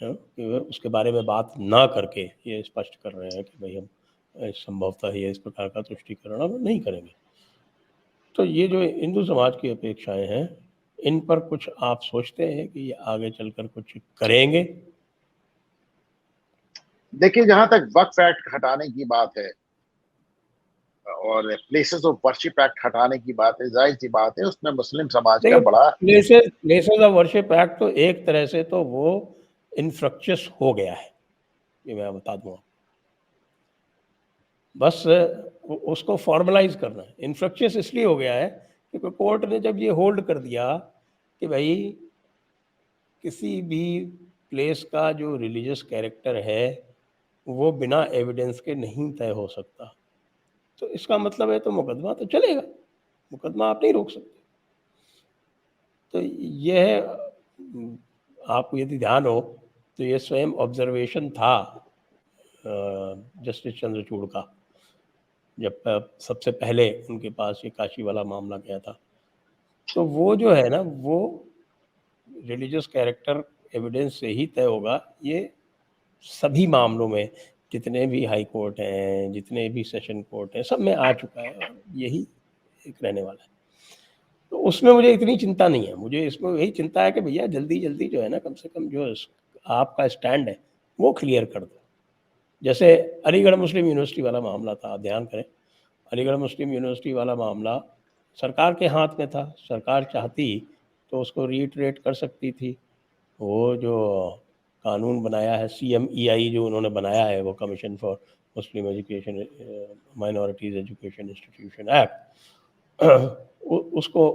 कि उसके बारे में बात ना करके ये स्पष्ट कर रहे हैं कि भाई हम संभवतः ये इस प्रकार का तुष्टीकरण अब नहीं करेंगे। तो ये जो हिंदू समाज की अपेक्षाएं हैं, इन पर कुछ आप सोचते हैं कि ये आगे चलकर कुछ करेंगे? देखिए, जहां तक वक्फ एक्ट हटाने की बात है और प्लेसेस ऑफ वर्शिप एक्ट हटाने की बात है, जाहिर सी बात है उसमें मुस्लिम समाज का देखिए, बड़ा प्लेसेस ऑफ वर्शिप एक्ट तो एक तरह से तो वो इन्फ्रक्चस हो गया है, ये मैं बता दूं। बस उसको फॉर्मलाइज करना है। इन्फ्रक्शियस इसलिए हो गया है क्योंकि कोर्ट ने जब ये होल्ड कर दिया कि भाई किसी भी प्लेस का जो रिलीजियस कैरेक्टर है वो बिना एविडेंस के नहीं तय हो सकता, तो इसका मतलब है तो मुकदमा तो चलेगा, मुकदमा आप नहीं रोक सकते। तो यह आपको यदि ध्यान हो तो ये स्वयं ऑब्जर्वेशन था जस्टिस चंद्रचूड़ का, जब सबसे पहले उनके पास ये काशी वाला मामला गया था। तो वो जो है ना, वो रिलीजियस कैरेक्टर एविडेंस से ही तय होगा। ये सभी मामलों में, जितने भी हाई कोर्ट हैं, जितने भी सेशन कोर्ट हैं, सब में आ चुका है और यही एक रहने वाला है। तो उसमें मुझे इतनी चिंता नहीं है, मुझे इसमें यही चिंता है कि भैया जल्दी जल्दी जो है ना, कम से कम जो आपका स्टैंड है वो क्लियर कर दो। जैसे अलीगढ़ मुस्लिम यूनिवर्सिटी वाला मामला था, आप ध्यान करें, अलीगढ़ मुस्लिम यूनिवर्सिटी वाला मामला सरकार के हाथ में था। सरकार चाहती तो उसको रीइटरेट कर सकती थी। वो जो कानून बनाया है CMEI जो उन्होंने बनाया है, वो commission for Muslim education minorities education institution act, उसको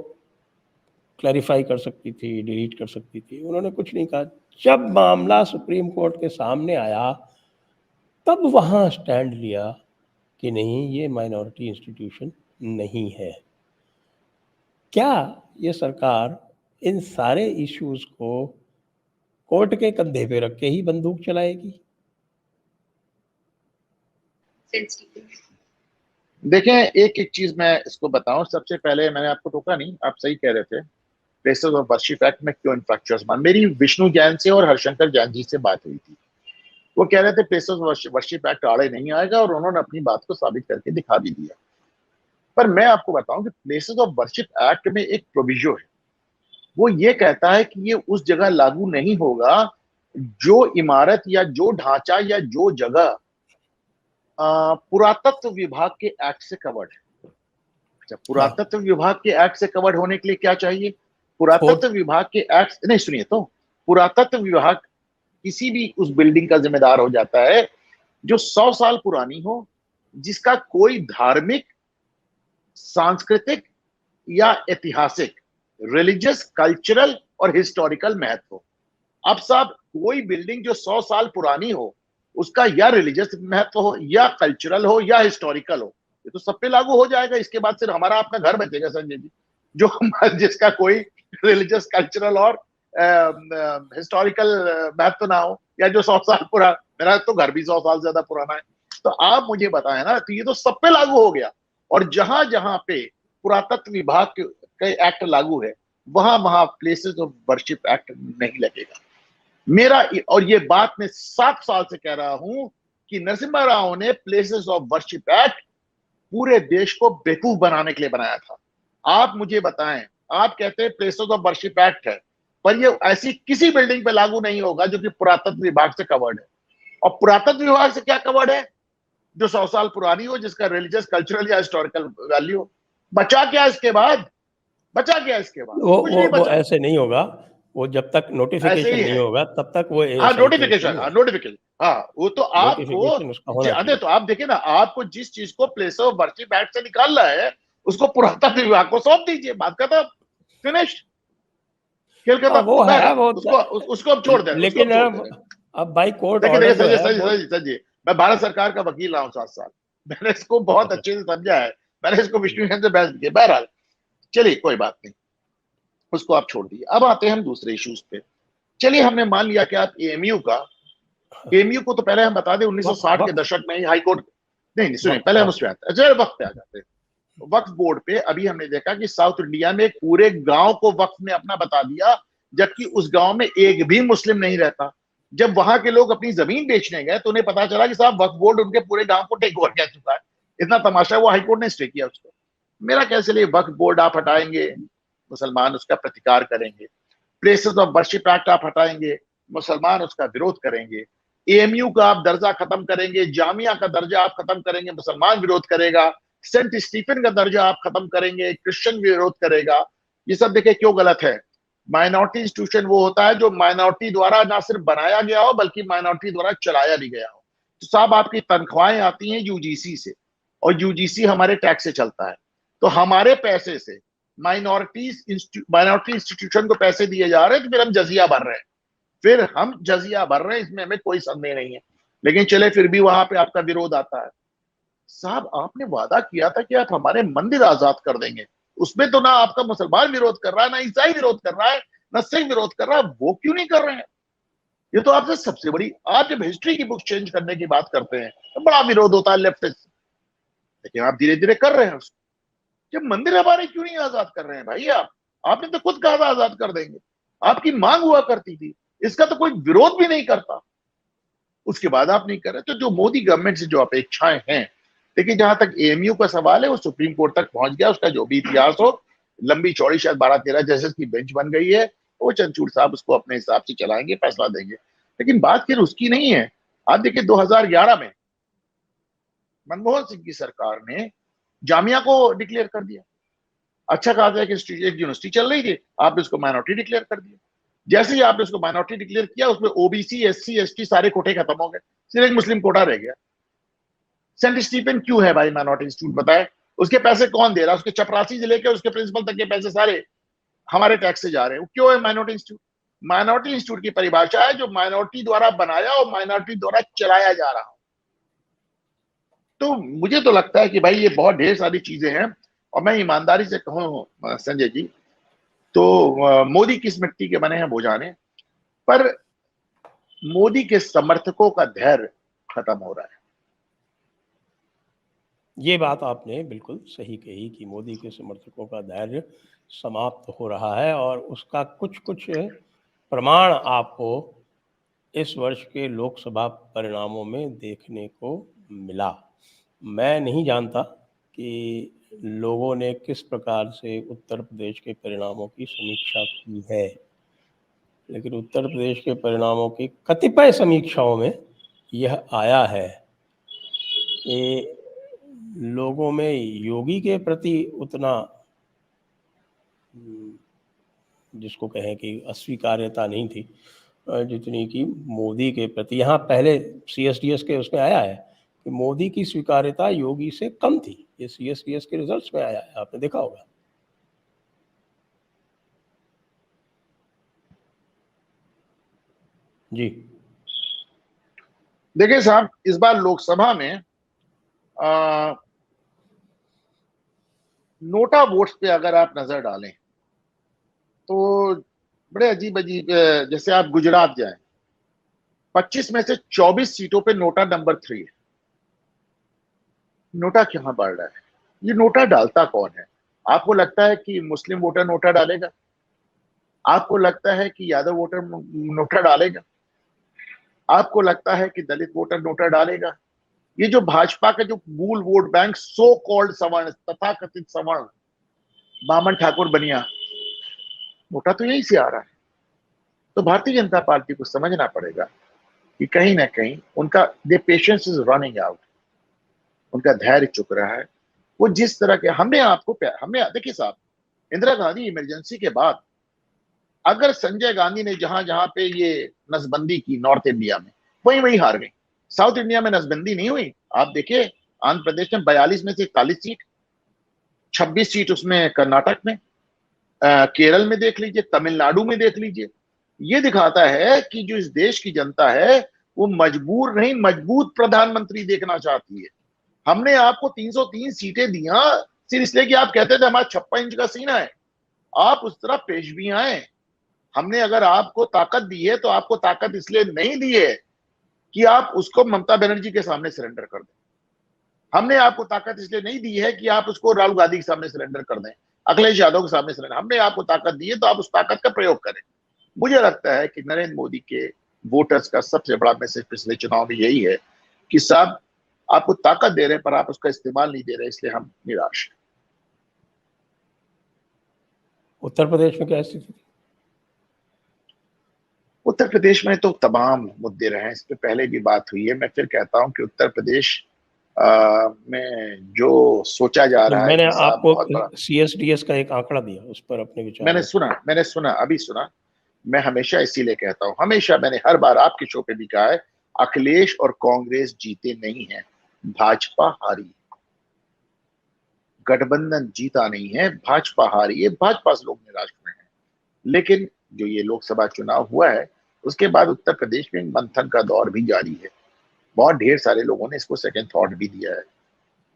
क्लैरिफाई कर सकती थी, डिलीट कर सकती थी। उन्होंने कुछ नहीं कहा। जब मामला सुप्रीम कोर्ट के सामने आया तब वहाँ स्टैंड लिया कि नहीं, ये माइनॉरिटी इंस्टीट्यूशन नहीं है। क्या ये सरकार इन सारे इश्यूज को कोर्ट के कंधे पे रख के ही बंदूक चलाएगी? देखें, एक एक चीज मैं इसको बताऊं। सबसे पहले मैंने आपको टोका नहीं, आप सही कह रहे थे। प्लेसेस ऑफ वर्शिप एक्ट में क्यों इंफ्रैक्चर्स बन, मेरी विष्णु जैन से और हरशंकर जैन जी से बात हुई थी। वो कह रहे थे प्लेसेस ऑफ वर्शिप एक्ट आड़े नहीं आएगा, और उन्होंने अपनी बात को साबित करके दिखा भी दिया। पर मैं आपको बताऊं कि प्लेसेस ऑफ वर्शिप एक्ट में एक प्रोविजो है, वो ये कहता है कि ये उस जगह लागू नहीं होगा जो इमारत या जो ढांचा या जो जगह पुरातत्व विभाग के एक्ट से कवर्ड है। अच्छा, पुरातत्व विभाग के एक्ट से कवर्ड होने के लिए क्या चाहिए? पुरातत्व विभाग के एक्ट नहीं, सुनिए तो, पुरातत्व विभाग किसी भी उस बिल्डिंग का जिम्मेदार हो जाता है जो 100 साल पुरानी हो, जिसका कोई धार्मिक, सांस्कृतिक या ऐतिहासिक, रिलीजियस, कल्चरल और हिस्टोरिकल महत्व हो। अब साहब, कोई बिल्डिंग जो 100 साल पुरानी हो, उसका या रिलीजियस महत्व हो, या कल्चरल हो, या हिस्टोरिकल हो, ये तो सब पे लागू हो जाएगा। इसके बाद सिर्फ हमारा आपका घर बचेगा संजय जी, जो जिसका कोई रिलीजियस, कल्चरल और हिस्टोरिकल महत्व ना हो, या जो 100 साल पुराना, मेरा तो घर भी 100 साल ज्यादा पुराना है। तो आप मुझे बताएं ना, तो ये तो सब पे लागू हो गया। और जहां जहां पे पुरातत्व विभाग के एक्ट लागू है, वहां वहां प्लेसेस ऑफ वर्शिप एक्ट नहीं लगेगा। मेरा, और ये बात मैं 7 साल से कह रहा हूं कि नरसिम्हा राव ने प्लेसेस ऑफ वर्शिप एक्ट पूरे देश को बेवकूफ बनाने के लिए बनाया था। आप मुझे बताएं, आप कहते हैं प्लेसेस ऑफ वर्शिप एक्ट है, पर ये ऐसी किसी बिल्डिंग पे लागू नहीं होगा जो कि पुरातत्व विभाग से कवर्ड है। और पुरातत्व विभाग से क्या कवर्ड है? जो 100 साल पुरानी हो, जिसका रिलीजियस, कल्चरल या हिस्टोरिकल वैल्यू हो। बचा क्या इसके बाद? बचा क्या इसके बाद? कुछ नहीं वो बचा। ऐसे नहीं होगा। वो जब तक ऐसे नोटिफिकेशन ही नहीं है। होगा तब तक वो हाँ, साइटेशन नोटिफिकेशन, नहीं हाँ होगा। नोटिफिकेशन, हाँ वो तो आपको, नोटिफिकेशन उसका होना अरे चाहिए। तो आप देखिए ना, आपको जिस चीज को प्लेस ऑफ वर्शिप एक्ट से निकालना है, उसको पुरातत्व विभाग को सौंप दीजिए, बात खत्म, फिनिश्ड, खेल खत्म। वो है वो उसको अब छोड़ दे रहे, उसको अब लेकिन छोड़ दे रहे। अब बाई कोर्ट देखिए ऑर्डर देखिए, जो संजय है संजय वो। संजय संजय, मैं भारत सरकार का वकील रहा हूँ 7 साल, मैंने इसको बहुत अच्छा। अच्छे से समझा है। मैंने इसको विष्णु से बहस किया। बहरहाल, चलिए कोई बात नहीं, उसको आप छोड़ दिए। अब आते हैं हम दूसरे इश्यूज पे। चलिए, हमने मान लिया कि आप एएमयू का, एएमयू को तो पहले हम बता दें, 1960 के वक्त दशक में ही हाई कोर्ट, नहीं सुनिए, वक्त पहले हम उस वक्त पे आते हैं। अच्छा, वक्त पे आ जाते हैं। वक्फ बोर्ड पे अभी हमने देखा कि साउथ इंडिया में एक पूरे गांव को वक्फ ने अपना बता दिया, जबकि उस गांव में एक भी मुस्लिम नहीं रहता। जब वहां के लोग अपनी जमीन बेचने गए तो उन्हें पता चला कि साहब वक्फ बोर्ड उनके पूरे गांव को टेक ओवर कर चुका है। इतना तमाशा, वो हाईकोर्ट ने स्टे किया उसको। मेरा कैसे लिए वक्फ बोर्ड आप हटाएंगे, मुसलमान उसका प्रतिकार करेंगे। प्लेसेस ऑफ वर्शिप एक्ट आप हटाएंगे, मुसलमान उसका विरोध करेंगे। एएमयू का आप दर्जा खत्म करेंगे, जामिया का दर्जा आप खत्म करेंगे, मुसलमान विरोध करेगा। सेंट स्टीफन का दर्जा आप खत्म करेंगे, क्रिश्चियन विरोध करेगा। ये सब देखिए क्यों गलत है। माइनॉरिटी इंस्टीट्यूशन वो होता है जो माइनॉरिटी द्वारा ना सिर्फ बनाया गया हो, बल्कि माइनॉरिटी द्वारा चलाया भी गया हो। तो साहब, आपकी तनख्वाहें आती हैं यूजीसी से, और यूजीसी हमारे टैक्स से चलता है। तो हमारे पैसे से माइनॉरिटी इंस्टीट्यूशन को पैसे दिए जा रहे हैं, तो फिर हम जजिया भर रहे हैं, फिर हम जजिया भर रहे हैं, इसमें हमें कोई संदेह नहीं है। लेकिन चले फिर भी वहां पे आपका विरोध आता है। साहब आपने वादा किया था कि आप हमारे मंदिर आजाद कर देंगे, उसमें तो ना आपका मुसलमान विरोध कर रहा है, ना ईसाई विरोध कर रहा है, ना सिख विरोध कर रहा है, वो क्यों नहीं कर रहे हैं? ये तो आपसे सबसे बड़ी, आप जब हिस्ट्री की बुक चेंज करने की बात करते हैं तो बड़ा विरोध होता है लेफ्टिस्ट, लेकिन आप धीरे धीरे कर रहे हैं उसको। जब मंदिर हमारे क्यों नहीं आजाद कर रहे हैं भाई? आप आपने तो खुद कहा था आजाद कर देंगे, आपकी मांग हुआ करती थी, इसका तो कोई विरोध भी नहीं करता, उसके बाद आप नहीं कर रहे। तो जो मोदी गवर्नमेंट से जो अपेक्षाएं हैं, देखिए जहां तक एएमयू का सवाल है वो सुप्रीम कोर्ट तक पहुंच गया, उसका जो भी इतिहास हो, लंबी चौड़ी शायद 12-13 जजेस की बेंच बन गई है, वो चंद्रचूड़ साहब उसको अपने हिसाब से चलाएंगे, फैसला देंगे। लेकिन बात फिर उसकी नहीं है। आप देखिए 2011 में मनमोहन सिंह की सरकार ने जामिया को डिक्लेयर कर दिया। अच्छा कहा था कि एक यूनिवर्सिटी चल रही थी, आपने उसको माइनॉरिटी डिक्लेयर कर दिया। जैसे ही आपने उसको माइनॉरिटी डिक्लेयर किया, उसमें ओबीसी, एससी, एसटी सारे कोटे खत्म हो गए, सिर्फ एक मुस्लिम कोटा रह गया। सेंट स्टीफन क्यों है भाई माइनॉरिटी इंस्टीट्यूट, बताए? उसके पैसे कौन दे रहा है? उसके चपरासी से लेकर उसके प्रिंसिपल तक के पैसे सारे हमारे टैक्स से जा रहे हैं। क्यों है माइनॉरिटी इंस्टीट्यूट? माइनॉरिटी इंस्टीट्यूट की परिभाषा है जो माइनॉरिटी द्वारा बनाया और माइनॉरिटी द्वारा चलाया जा रहा हो। तो मुझे तो लगता है कि भाई ये बहुत ढेर सारी चीजें हैं। और मैं ईमानदारी से कहूं संजय जी, तो मोदी किस मिट्टी के बने हैं वो जाने, पर मोदी के समर्थकों का धैर्य खत्म हो रहा है। ये बात आपने बिल्कुल सही कही कि मोदी के समर्थकों का धैर्य समाप्त हो रहा है, और उसका कुछ कुछ प्रमाण आपको इस वर्ष के लोकसभा परिणामों में देखने को मिला। मैं नहीं जानता कि लोगों ने किस प्रकार से उत्तर प्रदेश के परिणामों की समीक्षा की है, लेकिन उत्तर प्रदेश के परिणामों की कतिपय समीक्षाओं में यह आया है कि लोगों में योगी के प्रति उतना जिसको कहें कि अस्वीकार्यता नहीं थी जितनी कि मोदी के प्रति। यहाँ पहले सीएसडीएस के उसमें आया है कि मोदी की स्वीकार्यता योगी से कम थी। ये सीएसडीएस के रिजल्ट्स में आया है, आपने देखा होगा। जी देखिए साहब, इस बार लोकसभा में नोटा वोट्स पे अगर आप नजर डालें तो बड़े अजीब अजीब, जैसे आप गुजरात जाएं, 25 में से 24 सीटों पे नोटा नंबर 3 है। नोटा कहां बढ़ रहा है? ये नोटा डालता कौन है? आपको लगता है कि मुस्लिम वोटर नोटा डालेगा? आपको लगता है कि यादव वोटर नोटा डालेगा? आपको लगता है कि दलित वोटर नोटा डालेगा? ये जो भाजपा का जो मूल वोट बैंक, सो कॉल्ड सवर्ण, तथाकथित सवर्ण, बामन ठाकुर बनिया, नोटा तो यहीं से आ रहा है। तो भारतीय जनता पार्टी को समझना पड़ेगा कि कहीं ना कहीं उनका दे पेशेंस इज रनिंग आउट, उनका धैर्य चुक रहा है। वो जिस तरह के हमने देखिए साहब, इंदिरा गांधी इमरजेंसी के बाद अगर संजय गांधी ने जहां जहां पे ये नसबंदी की नॉर्थ इंडिया में, वही वही हार गई। साउथ इंडिया में नसबंदी नहीं हुई। आप देखिए आंध्र प्रदेश में 42 में से 41 सीट, 26 सीट उसमें कर्नाटक में, केरल में देख लीजिए, तमिलनाडु में देख लीजिए। ये दिखाता है कि जो इस देश की जनता है वो मजबूर नहीं, मजबूत प्रधानमंत्री देखना चाहती है। हमने आपको 303 सीटें दिया सिर्फ इसलिए कि आप कहते थे हमारा 56 इंच का सीना है, आप उस तरह पेश भी आए। हमने अगर आपको ताकत दी है तो आपको ताकत इसलिए नहीं दी है कि आप उसको ममता बनर्जी के सामने सरेंडर कर दें। हमने आपको ताकत इसलिए नहीं दी है कि आप उसको राहुल गांधी के सामने सरेंडर कर दें, अखिलेश यादव के सामने सरेंडर। हमने आपको ताकत दी है तो आप उस ताकत का प्रयोग करें। मुझे लगता है कि नरेंद्र मोदी के वोटर्स का सबसे बड़ा मैसेज पिछले चुनाव में यही है कि साहब आपको ताकत दे रहे हैं पर आप उसका इस्तेमाल नहीं दे रहे, इसलिए हम निराश हैं। उत्तर प्रदेश में क्या स्थिति थी? उत्तर प्रदेश में तो तमाम मुद्दे रहे हैं, इस पे पहले भी बात हुई है। मैं फिर कहता हूं कि उत्तर प्रदेश में जो सोचा जा रहा है मैंने कि साहब आपको बहुत बड़ा, सीएसडीएस का एक आंकड़ा दिया, उस पर अपने विचार रखें। मैंने सुना अभी सुना। मैं हमेशा इसीलिए कहता हूं, हमेशा मैंने हर बार आपके शो पे भी कहा है, अखिलेश और कांग्रेस जीते नहीं है, भाजपा हारी। गठबंधन जीता नहीं है, भाजपा हारी है, भाजपा से लोग निराश हुए हैं। लेकिन जो ये लोकसभा चुनाव हुआ है उसके बाद उत्तर प्रदेश में मंथन का दौर भी जारी है। बहुत ढेर सारे लोगों ने इसको सेकंड थॉट भी दिया है।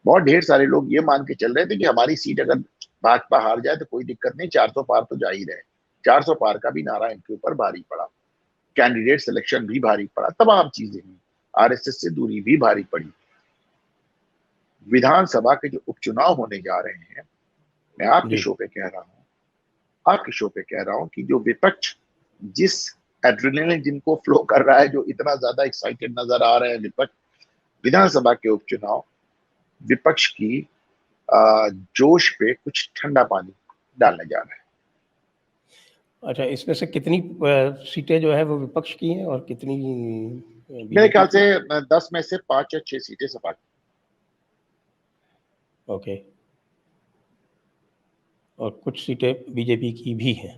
बहुत ढेर सारे लोग ये मान के चल रहे थे कि हमारी सीट अगर भाजपा हार जाए तो कोई दिक्कत नहीं, 400 पार तो जा ही रहे। 400 पार का भी नारा इनके ऊपर भारी पड़ा, कैंडिडेट सिलेक्शन भी भारी पड़ा, तमाम चीजें हुई, आरएसएस से दूरी भी भारी पड़ी। विधानसभा के जो उपचुनाव होने जा रहे हैं, मैं आपके जी शो पे कह रहा हूँ, आपके शो पे कह रहा हूँ कि जो विपक्ष जिस एड्रेनलिन जिनको फ्लो कर रहा है, जो इतना ज्यादा एक्साइटेड नजर आ रहे हैं विपक्ष, विधानसभा के उपचुनाव विपक्ष की जोश पे कुछ ठंडा पानी डालने जा रहा है। अच्छा, इसमें से कितनी सीटें जो है वो विपक्ष की हैं और कितनी मेरे बीजेपी ख्याल की? से 10 में से 5 या 6 सीटें सपा की। ओके, और कुछ सीटें बीजेपी की भी हैं।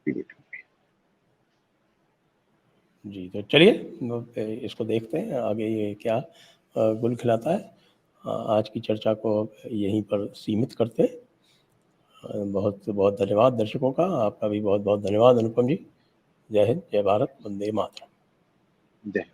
बीजेपी। जी, तो चलिए इसको देखते हैं आगे ये क्या गुल खिलाता है। आज की चर्चा को यहीं पर सीमित करते हैं। बहुत बहुत धन्यवाद दर्शकों का, आपका भी बहुत बहुत धन्यवाद अनुपम जी। जय हिंद, जय भारत, वंदे मातरम। जय